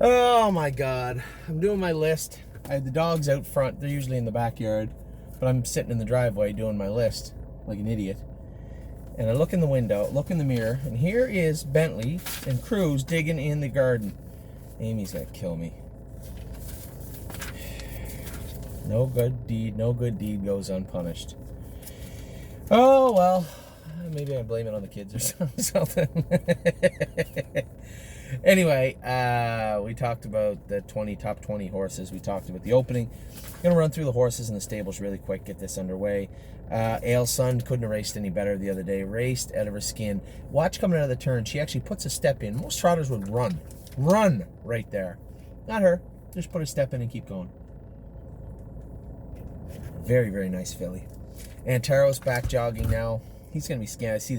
Oh my God. I'm doing my list. I had the dogs out front. They're usually in the backyard, but I'm sitting in the driveway doing my list like an idiot. And I look in the window, look in the mirror, and here is Bentley and Cruz digging in the garden. Amy's gonna kill me. No good deed goes unpunished. Oh well, maybe I blame it on the kids or something. Anyway, we talked about the top 20 horses. We talked about the opening. I'm going to run through the horses in the stables really quick, get this underway. Ale's son couldn't have raced any better the other day. Raced out of her skin. Watch coming out of the turn. She actually puts a step in. Most trotters would run right there. Not her. Just put a step in and keep going. Very, very nice filly. Antaro's back jogging now. He's going to be scanned. I say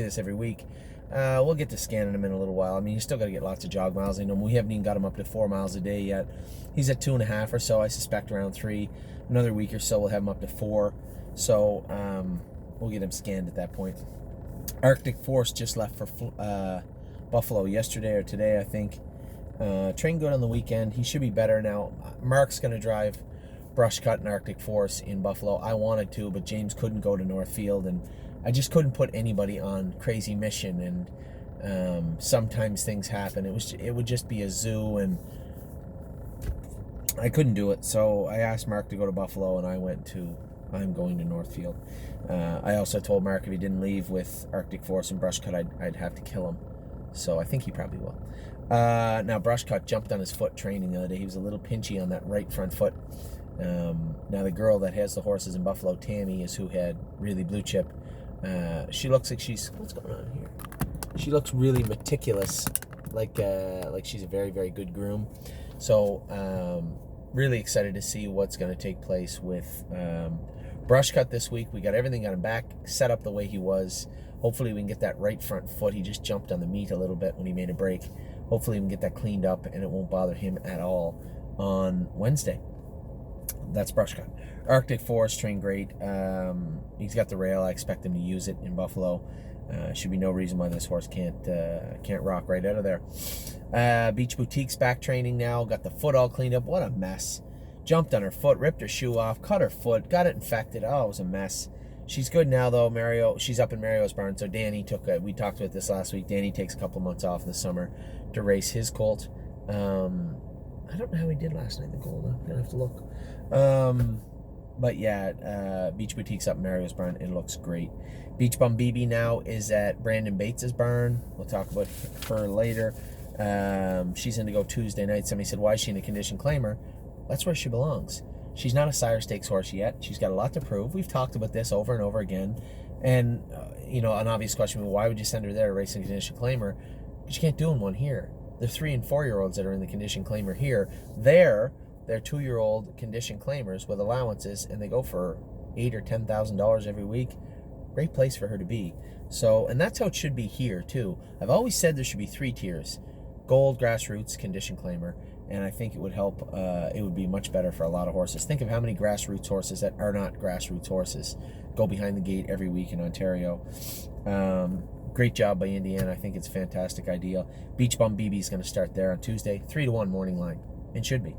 this every week. We'll get to scanning him in a little while. I mean, you still got to get lots of jog miles in him. We haven't even got him up to 4 miles a day yet. He's at 2.5 or so. I suspect around 3. Another week or so, we'll have him up to 4. So we'll get him scanned at that point. Arctic Force just left for Buffalo yesterday or today, I think. Trained good on the weekend. He should be better now. Mark's going to drive Brush Cut and Arctic Force in Buffalo. I wanted to, but James couldn't go to Northfield, and I just couldn't put anybody on Crazy Mission, and sometimes things happen. It would just be a zoo, and I couldn't do it. So I asked Mark to go to Buffalo, and I'm going to Northfield. I also told Mark if he didn't leave with Arctic Force and Brush Cut, I'd have to kill him. So I think he probably will. Now Brush Cut jumped on his foot training the other day. He was a little pinchy on that right front foot. Now the girl that has the horses in Buffalo, Tammy, is who had really blue chip. She looks like what's going on here? She looks really meticulous, like she's a very, very good groom. So really excited to see what's going to take place with Brush Cut this week. We got everything on him back, set up the way he was. Hopefully we can get that right front foot. He just jumped on the meat a little bit when he made a break. Hopefully we can get that cleaned up and it won't bother him at all on Wednesday. That's Brush Cut. Arctic Force trained great. He's got the rail. I expect him to use it in Buffalo. Should be no reason why this horse can't rock right out of there. Beach Boutique's back training now. Got the foot all cleaned up. What a mess. Jumped on her foot, ripped her shoe off, cut her foot, got it infected. Oh, it was a mess. She's good now though. Mario, she's up in Mario's barn. So Danny we talked about this last week. Danny takes a couple months off in the summer to race his colt. I don't know how he did last night in the gold. I'm gonna have to look. But yeah, Beach Boutique's up in Mario's barn. It looks great. Beach Bum BB now is at Brandon Bates's barn. We'll talk about her later. She's in to go Tuesday night. Somebody said, why is she in a condition claimer? That's where she belongs. She's not a sire stakes horse yet. She's got a lot to prove. We've talked about this over and over again. And, an obvious question, why would you send her there to race in a condition claimer? Because you can't do one here. They're 3- and 4-year-olds that are in the condition claimer here. They're 2-year-old condition claimers with allowances, and they go for $8,000 or $10,000 every week. Great place for her to be. So, and that's how it should be here too. I've always said there should be 3 tiers: gold, grassroots, condition claimer. And I think it would help. It would be much better for a lot of horses. Think of how many grassroots horses that are not grassroots horses go behind the gate every week in Ontario. Great job by Indiana. I think it's a fantastic idea. Beach Bum BB is going to start there on Tuesday. 3-1 morning line. It should be.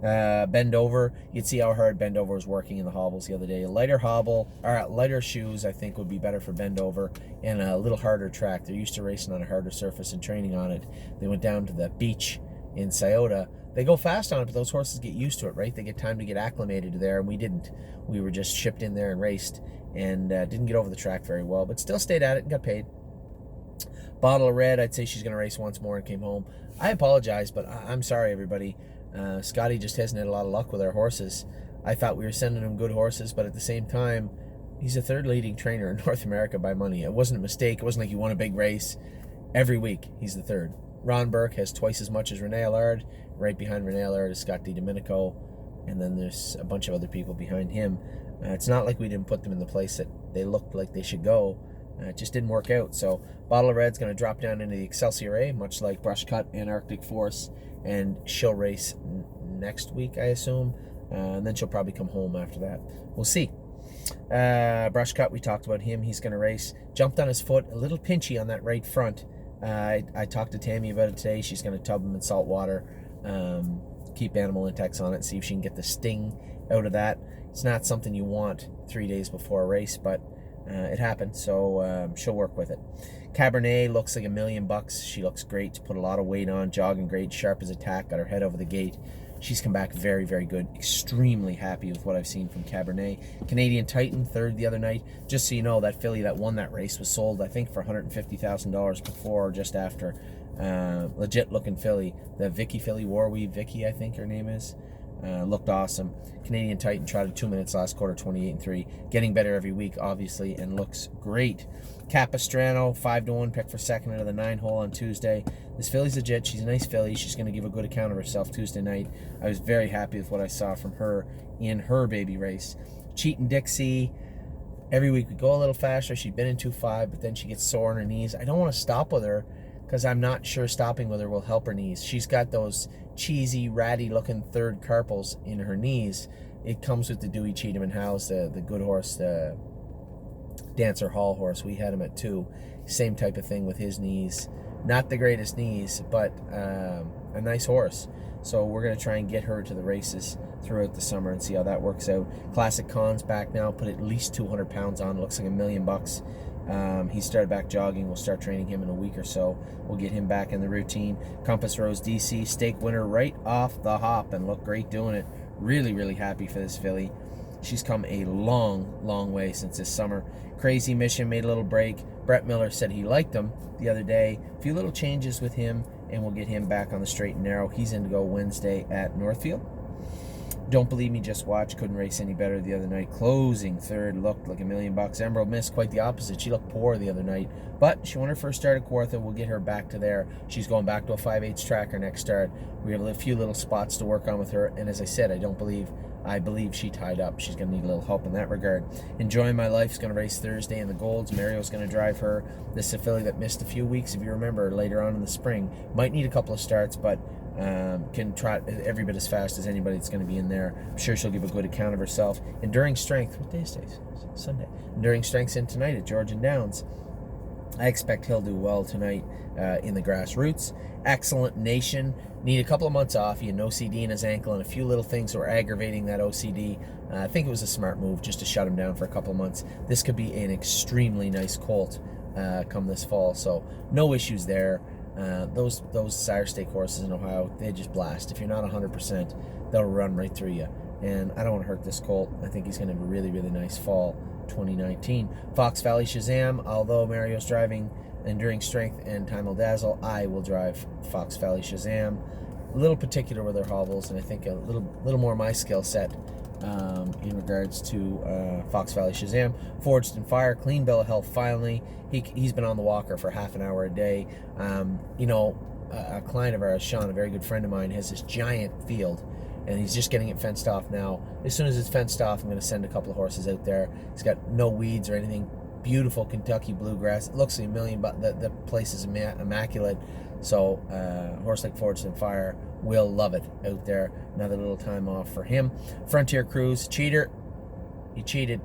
Bend Over. You'd see how hard Bend Over was working in the hobbles the other day. A lighter hobble, or lighter shoes, I think would be better for Bend Over, and a little harder track. They're used to racing on a harder surface and training on it. They went down to the beach in Scioto. They go fast on it, but those horses get used to it, right? They get time to get acclimated there, and we didn't. We were just shipped in there and raced, and didn't get over the track very well, but still stayed at it and got paid. Bottle of Red, I'd say she's going to race once more and came home. I apologize, but I'm sorry, everybody. Scotty just hasn't had a lot of luck with our horses. I thought we were sending him good horses, but at the same time, he's the 3rd leading trainer in North America by money. It wasn't a mistake. It wasn't like he won a big race. Every week, he's the 3rd. Ron Burke has twice as much as Rene Allard. Right behind Rene Allard is Scott DiDomenico, and then there's a bunch of other people behind him. It's not like we didn't put them in the place that they looked like they should go. It just didn't work out. So Bottle of Red's going to drop down into the Excelsior A, much like Brush Cut and Arctic Force, and she'll race next week, I assume, and then she'll probably come home after that. We'll see. Brush Cut, we talked about him. He's going to race. Jumped on his foot, a little pinchy on that right front. I talked to Tammy about it today. She's going to tub him in salt water. keep animal index on it, see if she can get the sting out of that. It's not something you want 3 days before a race, but it happened, so she'll work with it. Cabernet looks like $1,000,000. She looks great, put a lot of weight on, jogging great, sharp as a tack, got her head over the gate. She's come back very, very good. Extremely happy with what I've seen from Cabernet. Canadian Titan, third the other night. Just so you know, that filly that won that race was sold, I think, for $150,000 before or just after. Legit looking filly. The Vicky filly, Warweave Vicky, I think her name is. Looked awesome. Canadian Titan trotted 2 minutes last quarter, 28-3. Getting better every week, obviously, and looks great. Capistrano, 5-1, picked for second out of the 9-hole on Tuesday. This filly's legit. She's a nice filly. She's going to give a good account of herself Tuesday night. I was very happy with what I saw from her in her baby race. Cheatin' Dixie. Every week we go a little faster. She'd been in 2.5, but then she gets sore on her knees. I don't want to stop with her because I'm not sure stopping with her will help her knees. She's got those cheesy, ratty-looking third carpals in her knees. It comes with the Dewey Cheatham and Howes, the good horse, the Dancer Hall horse. We had him at 2. Same type of thing with his knees. Not the greatest knees, but a nice horse. So we're going to try and get her to the races throughout the summer and see how that works out. Classic Con's back now, put at least 200 pounds on. Looks like $1,000,000. He started back jogging. We'll start training him in a week or so. We'll get him back in the routine. Compass Rose DC, stake winner right off the hop and looked great doing it. Really, really happy for this filly. She's come a long, long way since this summer. Crazy Mission made a little break. Brett Miller said he liked him the other day. A few little changes with him, and we'll get him back on the straight and narrow. He's in to go Wednesday at Northfield. Don't Believe Me, Just Watch. Couldn't race any better the other night. Closing third, looked like $1,000,000. Emerald Miss, quite the opposite. She looked poor the other night, but she won her first start at Kawartha. We'll get her back to there. She's going back to a 5/8 tracker next start. We have a few little spots to work on with her, and as I said, I believe she tied up. She's going to need a little help in that regard. Enjoying My Life's going to race Thursday in the Golds. Mario's going to drive her. This is a filly that missed a few weeks, if you remember, later on in the spring. Might need a couple of starts, but can trot every bit as fast as anybody that's going to be in there. I'm sure she'll give a good account of herself. Enduring Strength, what day is today? Sunday. Enduring Strength's in tonight at Georgian Downs. I expect he'll do well tonight in the grassroots. Excellent Nation. Need a couple of months off. He had an OCD in his ankle and a few little things that were aggravating that OCD. I think it was a smart move just to shut him down for a couple of months. This could be an extremely nice colt come this fall, so no issues there. Those sire stake horses in Ohio, they just blast. If you're not 100%, they'll run right through you. And I don't want to hurt this colt. I think he's going to have a really, really nice fall 2019. Fox Valley Shazam, although Mario's driving Enduring Strength and Time Will Dazzle, I will drive Fox Valley Shazam. A little particular with their hobbles, and I think a little more my skill set in regards to Fox Valley Shazam. Forged in Fire, clean bill of health finally. He's been on the walker for half an hour a day. A client of ours, Sean, a very good friend of mine, has this giant field, and he's just getting it fenced off now. As soon as it's fenced off, I'm going to send a couple of horses out there. It's got no weeds or anything. Beautiful Kentucky bluegrass. It looks like $1,000,000, but the place is immaculate. So a horse like Forged in Fire will love it out there. Another little time off for him. Frontier Cruise, cheater. He cheated.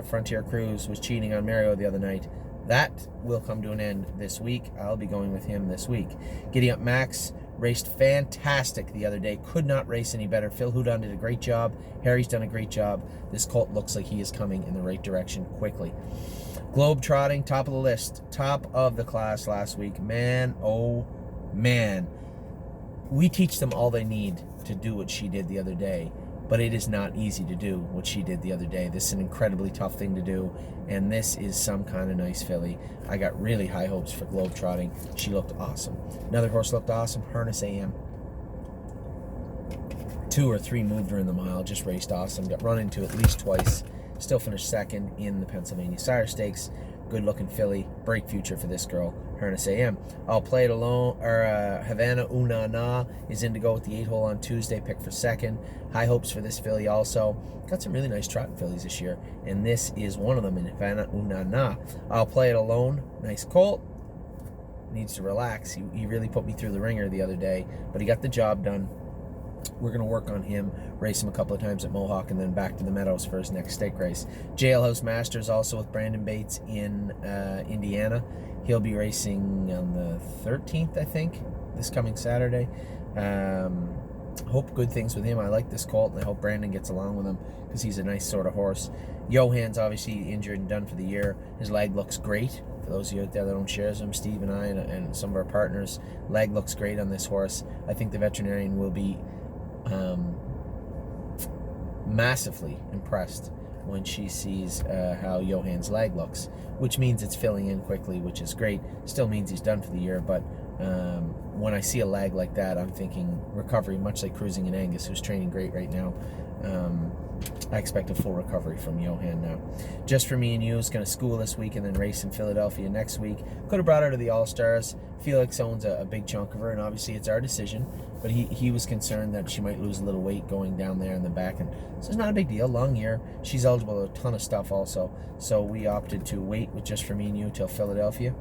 Frontier Cruise was cheating on Mario the other night. That will come to an end this week. I'll be going with him this week. Giddy Up Max raced fantastic the other day. Could not race any better. Phil Houdon did a great job. Harry's done a great job. This colt looks like he is coming in the right direction quickly. Globe Trotting, top of the list. Top of the class last week. Man, oh man. We teach them all they need to do what she did the other day. But it is not easy to do what she did the other day. This is an incredibly tough thing to do, and this is some kind of nice filly. I got really high hopes for Globe Trotting. She looked awesome. Another horse looked awesome, Harness AM. 2 or 3 moved her in the mile, just raced awesome. Got run into at least twice. Still finished second in the Pennsylvania Sire Stakes. Good-looking filly. Bright future for this girl, Harness AM. I'll Play It Alone, or Havana Una Na is in to go with the 8-hole on Tuesday, picked for second. High hopes for this filly also. Got some really nice trotting fillies this year, and this is one of them in Havana Una Na. I'll Play It Alone. Nice colt. Needs to relax. He really put me through the ringer the other day, but he got the job done. We're going to work on him, race him a couple of times at Mohawk, and then back to the Meadows for his next stake race. Jailhouse Masters also with Brandon Bates in Indiana. He'll be racing on the 13th, I think. this coming Saturday. Hope good things with him. I like this colt, and I hope Brandon gets along with him because he's a nice sort of horse. Johan's obviously injured and done for the year. His leg looks great. For those of you out there that don't share him, Steve and I and some of our partners, leg looks great on this horse. I think the veterinarian will be massively impressed when she sees how Johan's leg looks, which means it's filling in quickly, which is great. Still means he's done for the year, but when I see a leg like that, I'm thinking recovery, much like Cruising in Angus, who's training great right now. I expect a full recovery from Johan now. Just for Me and You is going to school this week and then race in Philadelphia next week. Could have brought her to the All-Stars. Felix owns a big chunk of her, and obviously it's our decision, but he was concerned that she might lose a little weight going down there in the back, and so it's not a big deal. Long year. She's eligible to a ton of stuff also, so we opted to wait with Just for Me and You till Philadelphia.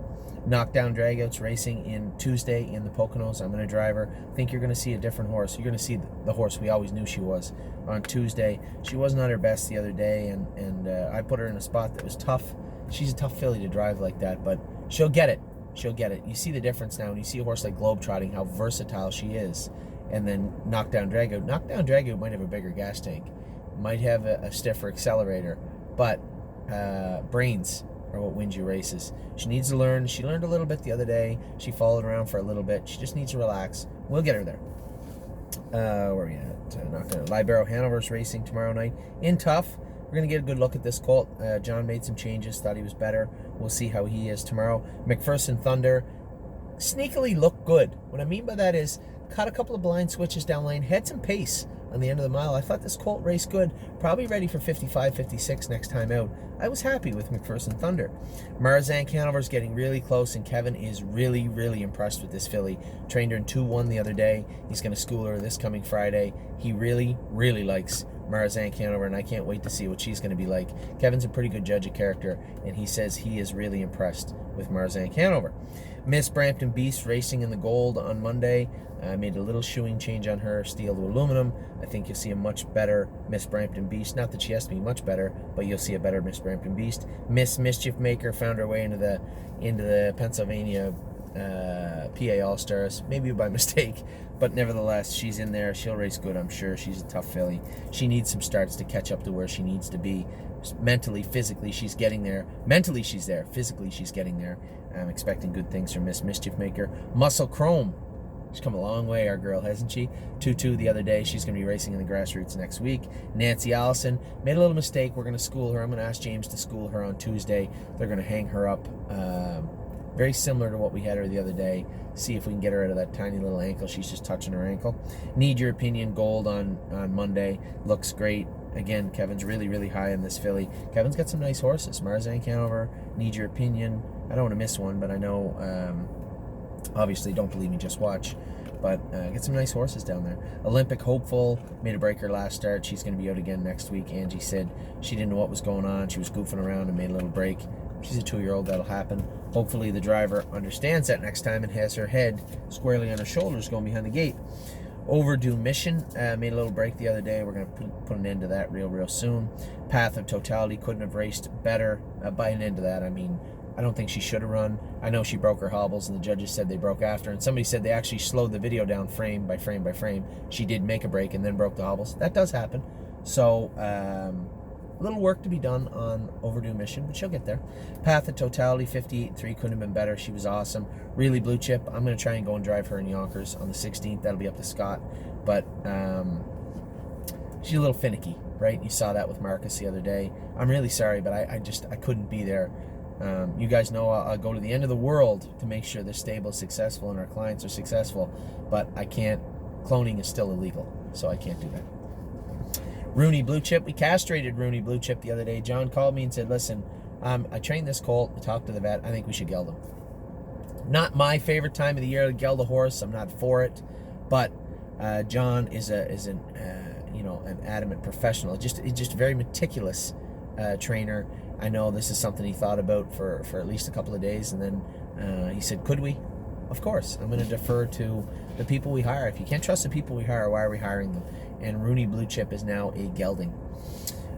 Knockdown Dragouts racing in Tuesday in the Poconos. I'm going to drive her. I think you're going to see a different horse. You're going to see the horse we always knew she was on Tuesday. She wasn't at her best the other day, and I put her in a spot that was tough. She's a tough filly to drive like that, but she'll get it. She'll get it. You see the difference now when you see a horse like Globetrotting, how versatile she is, and then Knockdown Dragout. Knockdown Dragout might have a bigger gas tank, might have a stiffer accelerator, but brains are what wins you races. She needs to learn. She learned a little bit the other day. She followed around for a little bit. She just needs to relax. We'll get her there. Where are we at? Not gonna. Libero Hanover's racing tomorrow night in Tough. We're going to get a good look at this colt. John made some changes, thought he was better. We'll see how he is tomorrow. McPherson Thunder sneakily looked good. What I mean by that is caught a couple of blind switches down lane, had some pace on the end of the mile. I thought this colt raced good, probably ready for 55, 56 next time out. I was happy with McPherson Thunder. Marzank Hanover's getting really close, and Kevin is really, really impressed with this filly. Trained her in 2-1 the other day. He's going to school her this coming Friday. He really, really likes Marzank Hanover, and I can't wait to see what she's going to be like. Kevin's a pretty good judge of character, and he says he is really impressed with Marzank Hanover. Miss Brampton Beast racing in the gold on Monday. I made a little shoeing change on her, steel to aluminum. I think you'll see a much better Miss Brampton Beast. Not that she has to be much better, but you'll see a better Miss Brampton Beast. Miss Mischief Maker found her way into the Pennsylvania PA All-Stars, maybe by mistake, but nevertheless, she's in there. She'll race good, I'm sure. She's a tough filly. She needs some starts to catch up to where she needs to be. Mentally, physically, she's getting there. Mentally, she's there. Physically, she's getting there. I'm expecting good things from Miss Mischief Maker. Muscle Chrome. She's come a long way, our girl, hasn't she? 2-2 the other day. She's going to be racing in the grassroots next week. Nancy Allison made a little mistake. We're going to school her. I'm going to ask James to school her on Tuesday. They're going to hang her up very similar to what we had her the other day. See if we can get her out of that tiny little ankle. She's just touching her ankle. Need Your Opinion gold on Monday. Looks great. Again, Kevin's really, really high on this filly. Kevin's got some nice horses. Marzank Hanover, Need Your Opinion. I don't want to miss one, but I know, obviously, don't believe me, just watch. But get some nice horses down there. Olympic Hopeful made a breaker last start. She's going to be out again next week. Angie said she didn't know what was going on. She was goofing around and made a little break. She's a 2-year-old. That'll happen. Hopefully the driver understands that next time and has her head squarely on her shoulders going behind the gate. Overdue Mission made a little break the other day. We're going to put an end to that real soon. Path of Totality couldn't have raced better. By an end to that, I mean, I don't think she should have run. I know she broke her hobbles, and the judges said they broke after. And somebody said they actually slowed the video down frame by frame by frame. She did make a break and then broke the hobbles. That does happen. So, a little work to be done on Overdue Mission, but she'll get there. Path of Totality, 58-3, couldn't have been better. She was awesome. Really blue chip. I'm going to try and go and drive her in Yonkers on the 16th. That'll be up to Scott. But she's a little finicky, right? You saw that with Marcus the other day. I'm really sorry, but I couldn't be there. You guys know I'll go to the end of the world to make sure this stable is successful and our clients are successful, but I can't. Cloning is still illegal, so I can't do that. Rooney Blue Chip. We castrated Rooney Blue Chip the other day. John called me and said, listen, I trained this colt. I talked to the vet. I think we should geld him. Not my favorite time of the year to geld a horse. I'm not for it, but John is an adamant professional. Just a very meticulous trainer. I know this is something he thought about for at least a couple of days, and then he said, could we? Of course. I'm going to defer to the people we hire. If you can't trust the people we hire, why are we hiring them? And Rooney Blue Chip is now a gelding.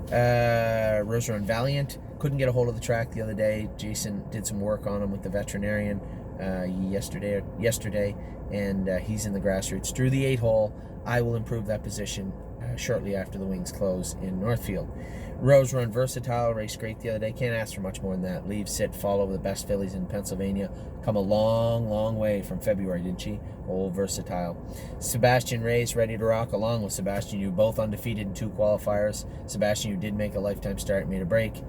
Rosaron Valiant couldn't get a hold of the track the other day. Jason did some work on him with the veterinarian. yesterday, and he's in the grassroots. Drew the 8-hole. I will improve that position shortly after the wings close in Northfield. Rose Run Versatile, raced great the other day. Can't ask for much more than that. Leave, sit, follow the best fillies in Pennsylvania. Come a long, long way from February, didn't she? Old Versatile. Sebastian Reyes ready to rock along with Sebastian Yu, both undefeated in 2 qualifiers. Sebastian Yu did make a lifetime start, made a break.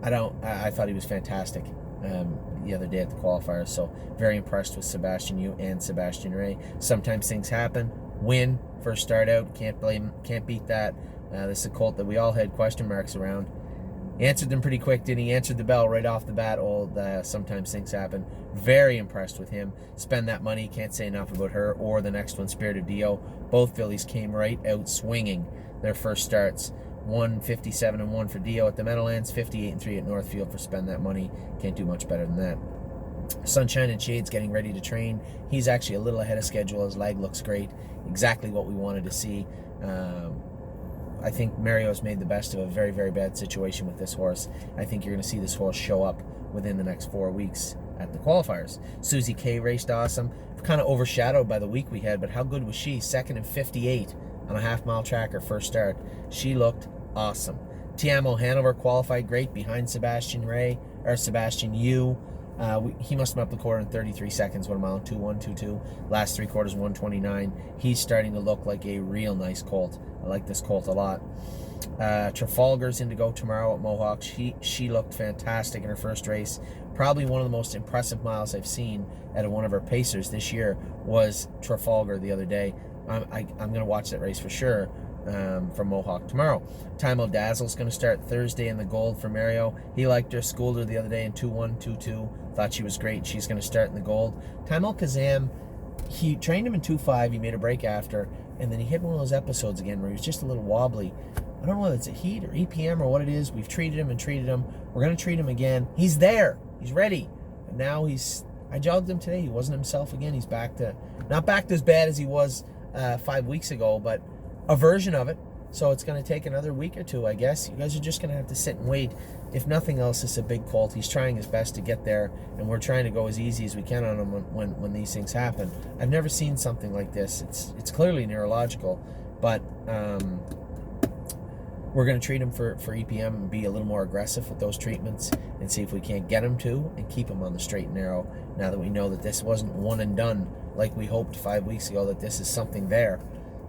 I thought he was fantastic the other day at the qualifiers, so very impressed with Sebastian Yu and Sebastian Rey. Sometimes things happen. Win, first start out, can't beat that. This is a colt that we all had question marks around. He answered them pretty quick, didn't he? Answered the bell right off the bat. Sometimes things happen. Very impressed with him. Spend that money. Can't say enough about her or the next one, Spirit of Dio. Both fillies came right out swinging their first starts. 157-1 for Dio at the Meadowlands, 58-3 at Northfield for Spend That Money. Can't do much better than that. Sunshine and Shades getting ready to train. He's actually a little ahead of schedule. His leg looks great. Exactly what we wanted to see. I think Mario's made the best of a very, very bad situation with this horse. I think you're going to see this horse show up within the next 4 weeks at the qualifiers. Susie K raced awesome. Kind of overshadowed by the week we had, but how good was she? Second in 58 on a half-mile tracker, first start. She looked awesome. Tiamo Hanover qualified great behind Sebastian Yu. He must have been up the quarter in 33 seconds. 1 mile, 2-1, 2-2. Last 3 quarters, 129. He's starting to look like a real nice colt. I like this colt a lot. Trafalgar's in to go tomorrow at Mohawk. She looked fantastic in her first race. Probably one of the most impressive miles I've seen out of one of her pacers this year was Trafalgar the other day. I'm going to watch that race for sure. From Mohawk tomorrow. Timo Dazzle's going to start Thursday in the gold for Mario. He liked her, schooled her the other day in 2-1, 2-2. Thought she was great. She's going to start in the gold. Timo Kazam, he trained him in 2-5. He made a break after, and then he hit one of those episodes again where he was just a little wobbly. I don't know whether it's a heat or EPM or what it is. We've treated him and treated him. We're going to treat him again. He's there. He's ready. And now I jogged him today. He wasn't himself again. He's not back to as bad as he was 5 weeks ago, but a version of it. So it's going to take another week or 2, I guess. You guys are just going to have to sit and wait. If nothing else, it's a big colt. He's trying his best to get there, and we're trying to go as easy as we can on him when these things happen. I've never seen something like this. It's clearly neurological, but we're going to treat him for EPM and be a little more aggressive with those treatments and see if we can't get him to and keep him on the straight and narrow now that we know that this wasn't one and done like we hoped 5 weeks ago, that this is something there.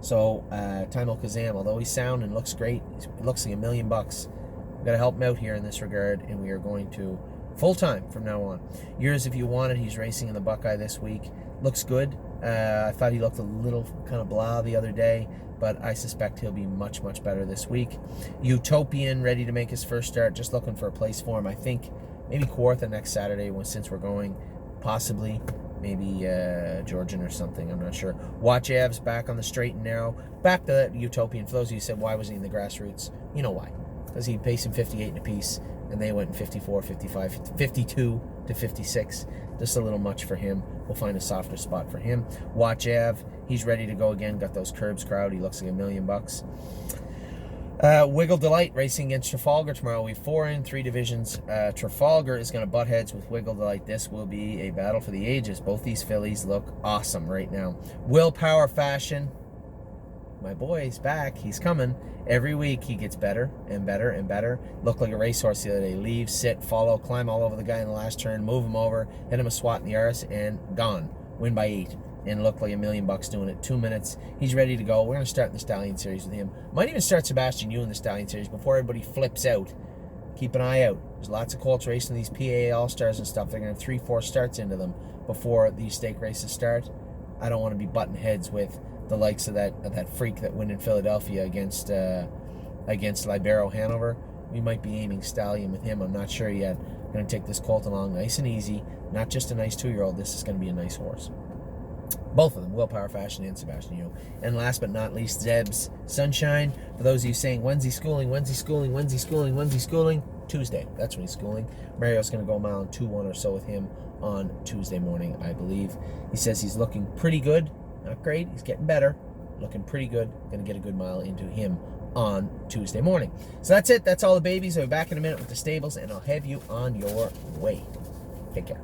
So, Timo Kazam, although he's sound and looks great, it looks like $1 million. We've got to help him out here in this regard, and we are going to full-time from now on. Yours If You Want It, he's racing in the Buckeye this week. Looks good. I thought he looked a little kind of blah the other day, but I suspect he'll be much, much better this week. Utopian, ready to make his first start, just looking for a place for him. I think maybe Kawartha next Saturday, since we're going, possibly. Maybe Georgian or something, I'm not sure. Watch Avs back on the straight and narrow. Back to that Utopian. For those of you who said, why wasn't he in the grassroots? You know why. Because he paced in 58 in a piece, and they went in 54, 55, 52 to 56. Just a little much for him. We'll find a softer spot for him. Watch Av. He's ready to go again. Got those curbs crowd. He looks like $1 million. Wiggle Delight racing against Trafalgar tomorrow. We have 4 in 3 divisions. Trafalgar is going to butt heads with Wiggle Delight. This will be a battle for the ages. Both these fillies look awesome right now. Willpower Fashion. My boy's back. He's coming. Every week he gets better and better and better. Looked like a racehorse the other day. Leave, sit, follow, climb all over the guy in the last turn, move him over, hit him a swat in the arse, and gone. Win by 8. And looked like $1 million doing it. 2 minutes. He's ready to go. We're going to start the Stallion Series with him. Might even start Sebastian Yu in the Stallion Series before everybody flips out. Keep an eye out. There's lots of colts racing these PAA All-Stars and stuff. They're going to have 3-4 starts into them before these stake races start. I don't want to be butting heads with the likes of that freak that went in Philadelphia against Libero Hanover. We might be aiming Stallion with him. I'm not sure yet. I'm going to take this colt along nice and easy. Not just a nice 2-year-old. This is going to be a nice horse. Both of them, Willpower Fashion and Sebastian Yu. And last but not least, Zeb's Sunshine. For those of you saying, when's he schooling, when's he schooling, when's he schooling, when's he schooling? Tuesday. That's when he's schooling. Mario's going to go a mile and 2-1 or so with him on Tuesday morning, I believe. He says he's looking pretty good. Not great. He's getting better. Looking pretty good. Going to get a good mile into him on Tuesday morning. So that's it. That's all the babies. I'll be back in a minute with the stables, and I'll have you on your way. Take care.